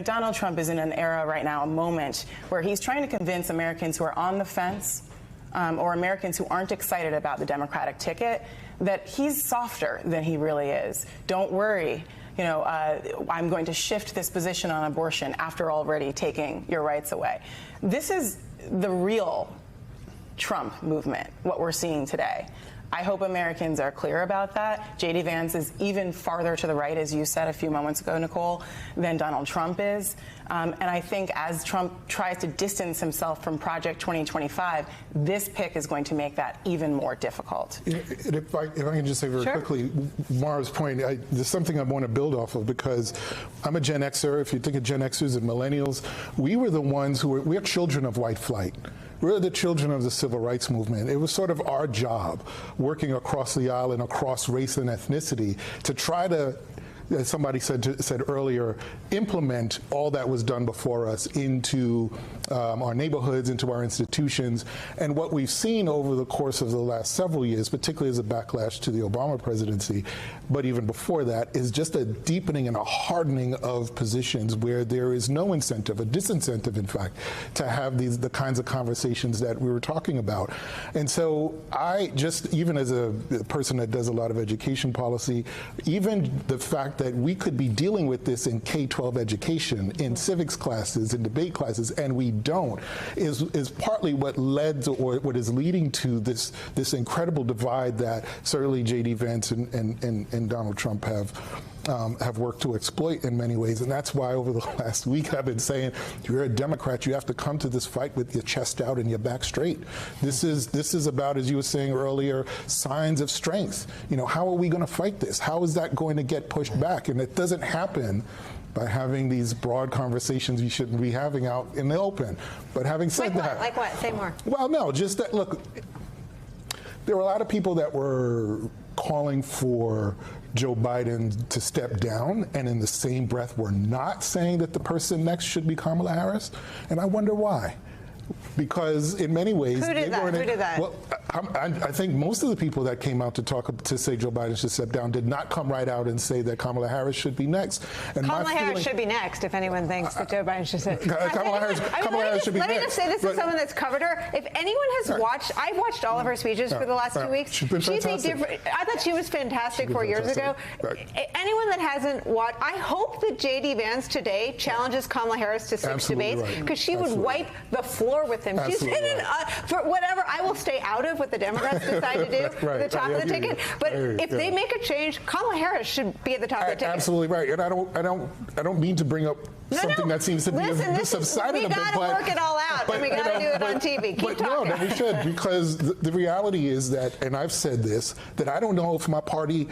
Donald Trump is in an era right now, a moment where he's trying to convince Americans who are on the fence or Americans who aren't excited about the Democratic ticket that he's softer than he really is. Don't worry. You know, I'm going to shift this position on abortion after already taking your rights away. This is the real Trump movement, what we're seeing today. I hope Americans are clear about that. J.D. Vance is even farther to the right, as you said a few moments ago, Nicole, than Donald Trump is. And I think as Trump tries to distance himself from Project 2025, this pick is going to make that even more difficult. If I can just say very quickly, Mara's point, there's something I want to build off of, because I'm a Gen Xer. If you think of Gen Xers and millennials, we were the ones we're children of white flight. We're the children of the civil rights movement. It was sort of our job, working across the aisle and across race and ethnicity, to try to, as somebody said earlier, implement all that was done before us into our neighborhoods, into our institutions. And what we've seen over the course of the last several years, particularly as a backlash to the Obama presidency, but even before that, is just a deepening and a hardening of positions where there is no incentive, a disincentive, in fact, to have the kinds of conversations that we were talking about. And so I just, even as a person that does a lot of education policy, even the fact that we could be dealing with this in K-12 education, in civics classes, in debate classes, and we don't, is partly what led to, or what is leading to this incredible divide that certainly J.D. Vance and Donald Trump have worked to exploit in many ways. And that's why over the last week I've been saying, if you're a Democrat, you have to come to this fight with your chest out and your back straight. This is about, as you were saying earlier, signs of strength. You know, how are we going to fight this? How is that going to get pushed back? And it doesn't happen by having these broad conversations you shouldn't be having out in the open. But having said that... Like what? Say more. Well, no, just that, look, there were a lot of people that were calling for Joe Biden to step down, and in the same breath were not saying that the person next should be Kamala Harris. And I wonder why. Because in many ways, Who did that? Well, I think most of the people that came out to say Joe Biden should step down did not come right out and say that Kamala Harris should be next. And Kamala Harris should be next if anyone thinks that Joe Biden should sit. Kamala Harris should be next. Let me just say this as someone that's covered her. If anyone has watched, I've watched all of her speeches for the last 2 weeks. She's a different. I thought she was fantastic 4 years ago. Anyone that hasn't watched, I hope that J.D. Vance today challenges Kamala Harris to 6 debates, because she would wipe the floor with him. She's hidden for whatever I will stay out of what the Democrats decide to do at the top of the ticket. But if they make a change, Kamala Harris should be at the top of the ticket. Absolutely right. And I don't mean to bring up something that seems to be subsided a bit. We got to work it all out, and we got to do it on TV. Keep talking. No, we should, because the reality is that, and I've said this, that I don't know if my party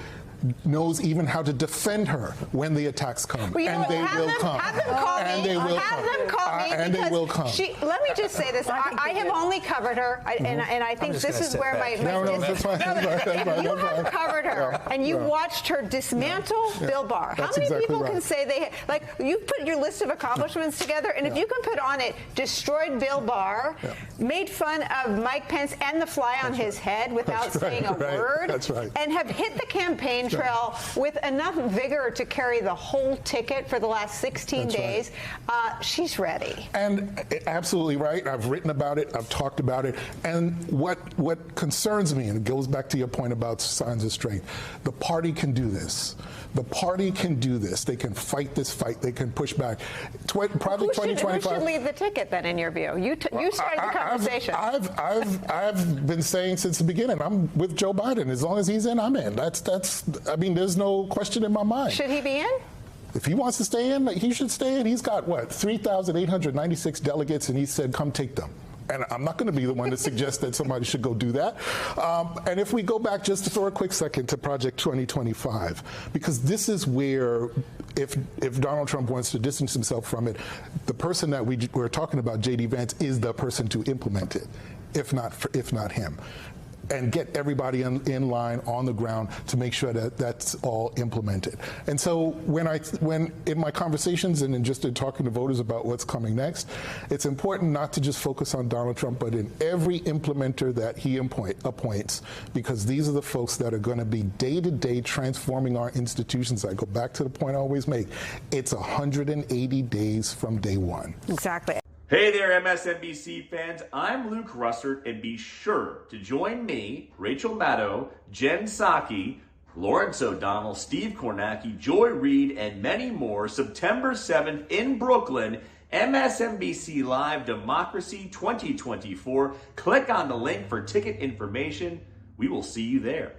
knows even how to defend her when the attacks come. Well, and they will come. Have them call me. And they will come. Have them call me. And they will come. Let me just say this. I have only covered her, and I think this is where my that's fine. You have covered her, and you watched her dismantle Bill Barr. How many people can say they, like, you put your list of accomplishments together, and if you can put on it, destroyed Bill Barr, made fun of Mike Pence and the fly on his head without saying a word, and have hit the campaign trail with enough vigor to carry the whole ticket for the last 16 days, she's ready. And absolutely right. I've written about it. I've talked about it. And what concerns me, and it goes back to your point about signs of strength, the party can do this. The party can do this. They can fight this fight. They can push back. Probably 2025. Who should lead the ticket then, in your view? You started the conversation. I've been saying since the beginning, I'm with Joe Biden. As long as he's in, I'm in. I mean, there's no question in my mind. Should he be in? If he wants to stay in, he should stay in. He's got, what, 3,896 delegates, and he said, come take them. And I'm not going to be the one to suggest that somebody should go do that. And if we go back just for a quick second to Project 2025, because this is where, if Donald Trump wants to distance himself from it, the person that we're talking about, J.D. Vance, is the person to implement it, if not him. and get everybody in line on the ground to make sure that that's all implemented. And so when in my conversations and in just in talking to voters about what's coming next, it's important not to just focus on Donald Trump, but in every implementer that he appoints, because these are the folks that are going to be day-to-day transforming our institutions. I go back to the point I always make. It's 180 days from day one. Exactly. Hey there, MSNBC fans. I'm Luke Russert, and be sure to join me, Rachel Maddow, Jen Psaki, Lawrence O'Donnell, Steve Kornacki, Joy Reid, and many more September 7th in Brooklyn, MSNBC Live Democracy 2024. Click on the link for ticket information. We will see you there.